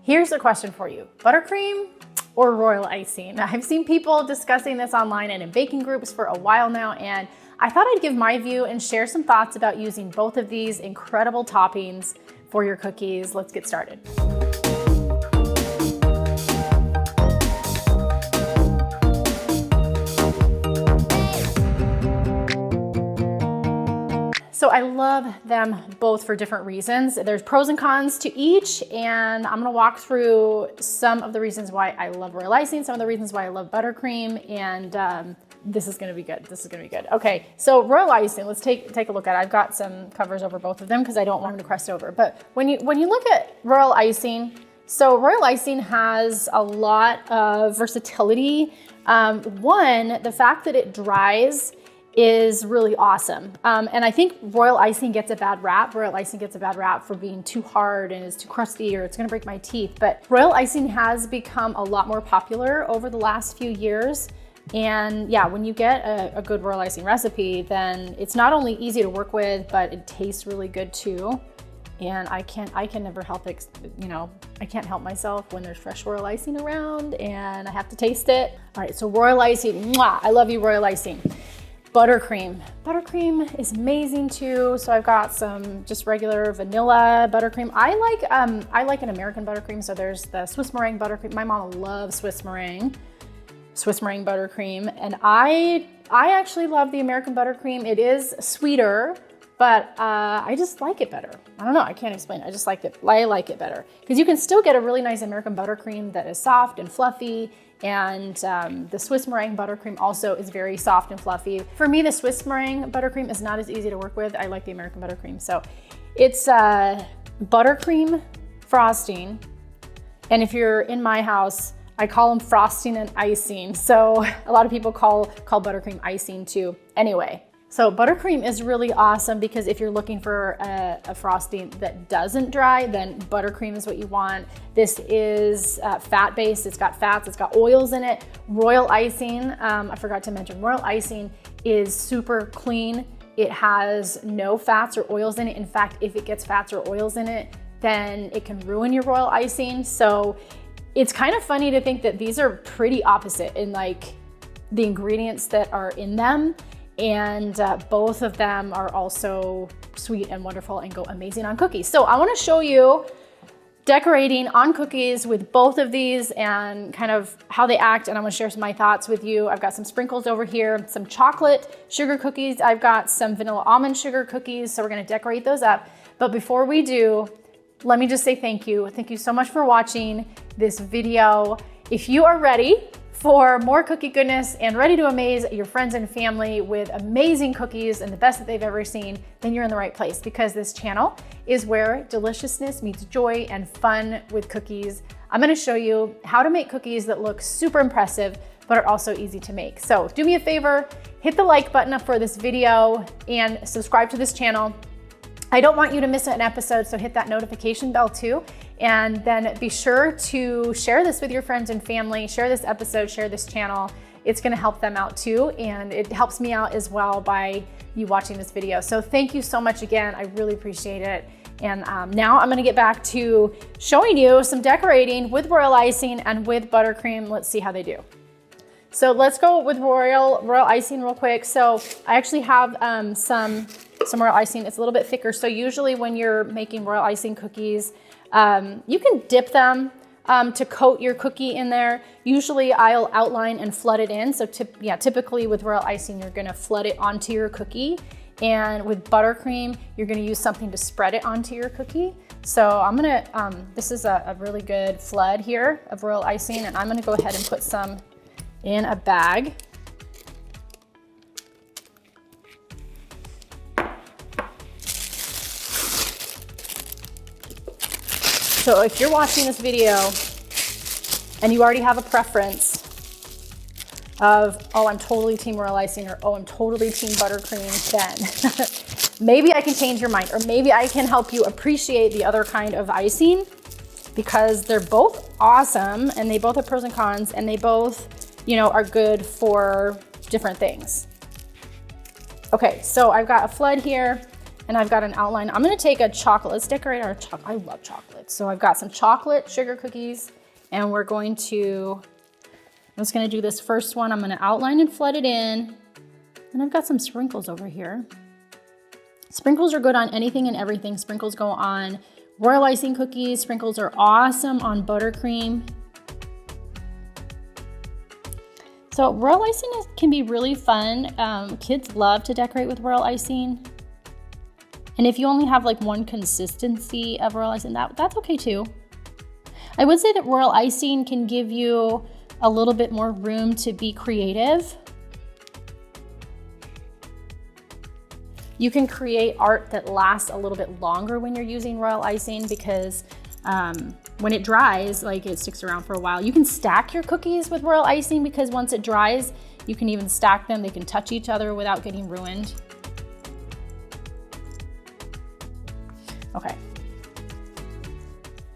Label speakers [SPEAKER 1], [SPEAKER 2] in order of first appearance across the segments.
[SPEAKER 1] Here's a question for you. Buttercream or royal icing? I've seen people discussing this online and in baking groups for a while now, and I thought I'd give my view and share some thoughts about using both of these incredible toppings for your cookies. Let's get started. So I love them both for different reasons. There's pros and cons to each, and I'm gonna walk through some of the reasons why I love royal icing, some of the reasons why I love buttercream, and this is gonna be good. This is gonna be good. Okay, so royal icing, let's take a look at it. I've got some covers over both of them because I don't want them to crust over. But when you look at royal icing, so royal icing has a lot of versatility. One, the fact that it dries is really awesome. And I think royal icing gets a bad rap. Royal icing gets a bad rap for being too hard and is too crusty or it's gonna break my teeth. But royal icing has become a lot more popular over the last few years. And yeah, when you get a good royal icing recipe, then it's not only easy to work with, but it tastes really good too. And I can never help it, I can't help myself when there's fresh royal icing around and I have to taste it. All right, so royal icing, mwah, I love you, royal icing. Buttercream. Buttercream is amazing too. So I've got some just regular vanilla buttercream. I like an American buttercream. So there's the Swiss meringue buttercream. My mom loves Swiss meringue buttercream. And I actually love the American buttercream. It is sweeter, but I just like it better. I don't know, I can't explain it. I just like it. I like it better because you can still get a really nice American buttercream that is soft and fluffy. And the Swiss meringue buttercream also is very soft and fluffy. For me, the Swiss meringue buttercream is not as easy to work with. I like the American buttercream. So it's buttercream frosting. And if you're in my house, I call them frosting and icing. So a lot of people call buttercream icing too. Anyway, so buttercream is really awesome because if you're looking for a frosting that doesn't dry, then buttercream is what you want. This is fat-based, it's got fats, it's got oils in it. Royal icing, I forgot to mention, royal icing is super clean. It has no fats or oils in it. In fact, if it gets fats or oils in it, then it can ruin your royal icing. So it's kind of funny to think that these are pretty opposite in like the ingredients that are in them. And both of them are also sweet and wonderful and go amazing on cookies. So I wanna show you decorating on cookies with both of these and kind of how they act, and I'm gonna share some of my thoughts with you. I've got some sprinkles over here, some chocolate sugar cookies. I've got some vanilla almond sugar cookies, so we're gonna decorate those up. But before we do, let me just say thank you. Thank you so much for watching this video. If you are ready for more cookie goodness and ready to amaze your friends and family with amazing cookies and the best that they've ever seen, then you're in the right place because this channel is where deliciousness meets joy and fun with cookies. I'm gonna show you how to make cookies that look super impressive, but are also easy to make. So do me a favor, hit the like button up for this video and subscribe to this channel. I don't want you to miss an episode, so hit that notification bell too. And then be sure to share this with your friends and family, share this episode, share this channel. It's gonna help them out too, and it helps me out as well by you watching this video. So thank you so much again, I really appreciate it. And now I'm gonna get back to showing you some decorating with royal icing and with buttercream. Let's see how they do. So let's go with royal icing real quick. So I actually have some royal icing. It's a little bit thicker. So usually when you're making royal icing cookies, you can dip them to coat your cookie in there. Usually I'll outline and flood it in. So typically with royal icing, you're gonna flood it onto your cookie. And with buttercream, you're gonna use something to spread it onto your cookie. So I'm gonna, this is a really good flood here of royal icing, and I'm gonna go ahead and put some in a bag. So if you're watching this video and you already have a preference of, oh, I'm totally team royal icing, or oh, I'm totally team buttercream, then maybe I can change your mind, or maybe I can help you appreciate the other kind of icing, because they're both awesome and they both have pros and cons, and they both, you know, are good for different things. Okay, so I've got a flood here, and I've got an outline. I'm gonna take a chocolate, let's decorate our chocolate. I love chocolate. So I've got some chocolate sugar cookies, and I'm just gonna do this first one. I'm gonna outline and flood it in. And I've got some sprinkles over here. Sprinkles are good on anything and everything. Sprinkles go on royal icing cookies. Sprinkles are awesome on buttercream. So royal icing can be really fun. Kids love to decorate with royal icing. And if you only have like one consistency of royal icing, that's okay too. I would say that royal icing can give you a little bit more room to be creative. You can create art that lasts a little bit longer when you're using royal icing because when it dries, like it sticks around for a while. You can stack your cookies with royal icing because once it dries, you can even stack them. They can touch each other without getting ruined.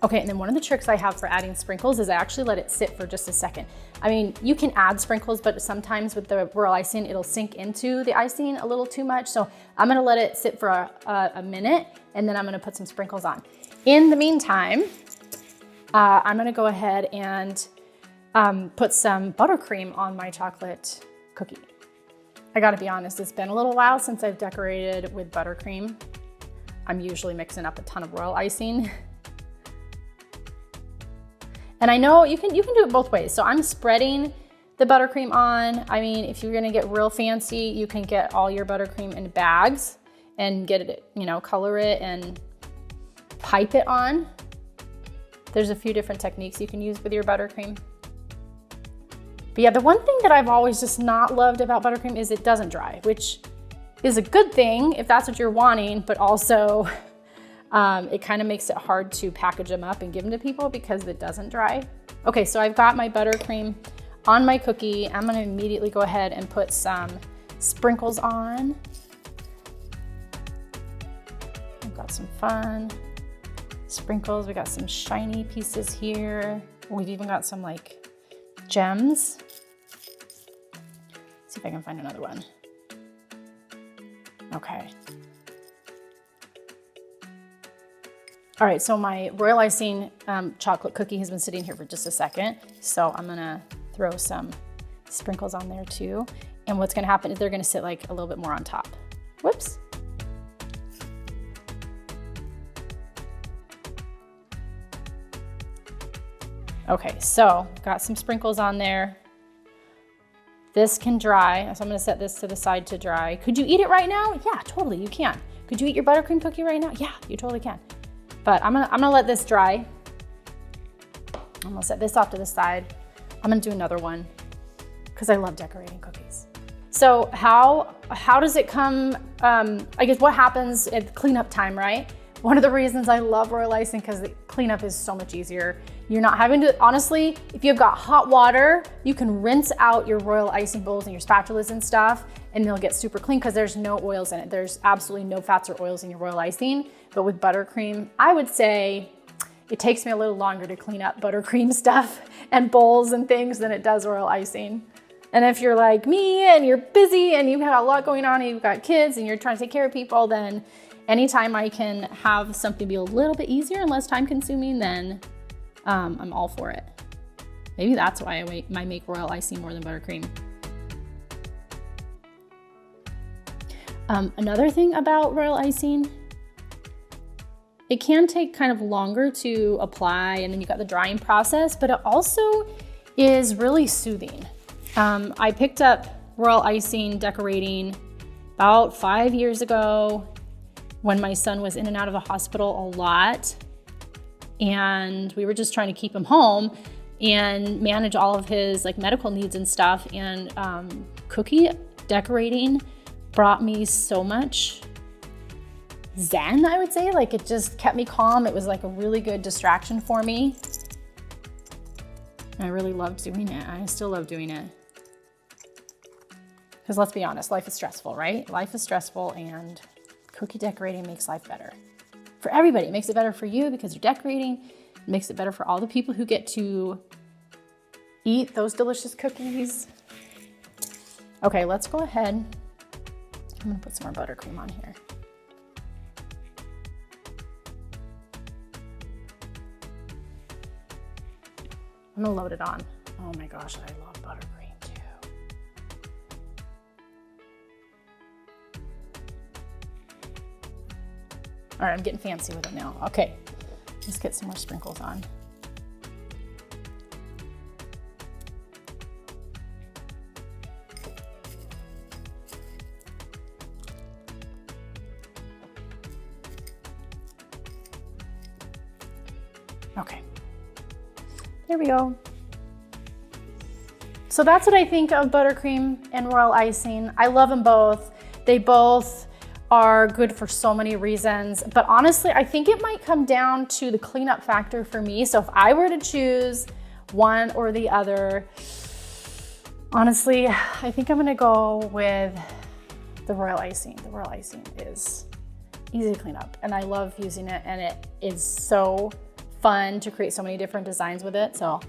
[SPEAKER 1] Okay, and then one of the tricks I have for adding sprinkles is I actually let it sit for just a second. I mean, you can add sprinkles, but sometimes with the royal icing, it'll sink into the icing a little too much. So I'm gonna let it sit for a minute, and then I'm gonna put some sprinkles on. In the meantime, I'm gonna go ahead and put some buttercream on my chocolate cookie. I gotta be honest, it's been a little while since I've decorated with buttercream. I'm usually mixing up a ton of royal icing. And I know you can do it both ways. So I'm spreading the buttercream on. I mean, if you're gonna get real fancy, you can get all your buttercream in bags and get it, color it and pipe it on. There's a few different techniques you can use with your buttercream. But yeah, the one thing that I've always just not loved about buttercream is it doesn't dry, which is a good thing if that's what you're wanting, but also it kind of makes it hard to package them up and give them to people because it doesn't dry. Okay, so I've got my buttercream on my cookie. I'm gonna immediately go ahead and put some sprinkles on. I've got some fun sprinkles. We got some shiny pieces here. We've even got some like gems. Let's see if I can find another one. Okay. All right, so my royal icing chocolate cookie has been sitting here for just a second. So I'm gonna throw some sprinkles on there too. And what's gonna happen is they're gonna sit like a little bit more on top. Whoops. Okay, so got some sprinkles on there. This can dry, so I'm gonna set this to the side to dry. Could you eat it right now? Yeah, totally, you can. Could you eat your buttercream cookie right now? Yeah, you totally can. But I'm gonna let this dry. I'm gonna set this off to the side. I'm gonna do another one because I love decorating cookies. So how does it come, I guess what happens at cleanup time, right? One of the reasons I love royal icing because the cleanup is so much easier. You're not having to, honestly, if you've got hot water, you can rinse out your royal icing bowls and your spatulas and stuff, and they'll get super clean because there's no oils in it. There's absolutely no fats or oils in your royal icing. But with buttercream, I would say it takes me a little longer to clean up buttercream stuff and bowls and things than it does royal icing. And if you're like me and you're busy and you've got a lot going on and you've got kids and you're trying to take care of people, then anytime I can have something be a little bit easier and less time consuming, then I'm all for it. Maybe that's why I make royal icing more than buttercream. Another thing about royal icing, it can take kind of longer to apply, and then you got the drying process, but it also is really soothing. I picked up royal icing decorating about 5 years ago when my son was in and out of the hospital a lot, and we were just trying to keep him home and manage all of his like medical needs and stuff. And cookie decorating brought me so much zen, I would say. Like, it just kept me calm. It was like a really good distraction for me. I really loved doing it. I still love doing it. Because let's be honest, life is stressful, right? Life is stressful, and cookie decorating makes life better. For everybody, it makes it better for you because you're decorating. It makes it better for all the people who get to eat those delicious cookies. Okay, let's go ahead. I'm gonna put some more buttercream on here. I'm gonna load it on. Oh my gosh, I love buttercream too. All right, I'm getting fancy with it now. Okay, let's get some more sprinkles on. Okay, there we go. So that's what I think of buttercream and royal icing. I love them both. They both are good for so many reasons, but honestly, I think it might come down to the cleanup factor for me. So if I were to choose one or the other, honestly, I think I'm gonna go with the royal icing. The royal icing is easy to clean up and I love using it, and it is so fun to create so many different designs with it. So,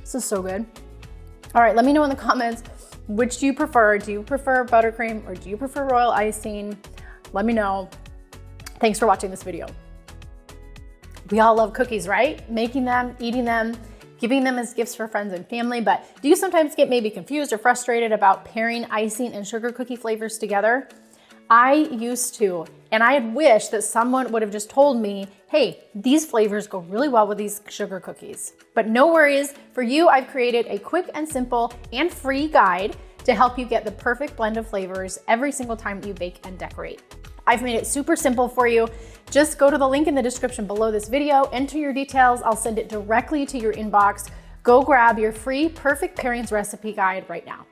[SPEAKER 1] this is so good. All right, let me know in the comments, which do you prefer? Do you prefer buttercream or do you prefer royal icing? Let me know. Thanks for watching this video. We all love cookies, right? Making them, eating them, giving them as gifts for friends and family, but do you sometimes get maybe confused or frustrated about pairing icing and sugar cookie flavors together? I used to, and I had wished that someone would have just told me, hey, these flavors go really well with these sugar cookies. But no worries, for you, I've created a quick and simple and free guide to help you get the perfect blend of flavors every single time you bake and decorate. I've made it super simple for you. Just go to the link in the description below this video, enter your details, I'll send it directly to your inbox. Go grab your free perfect pairings recipe guide right now.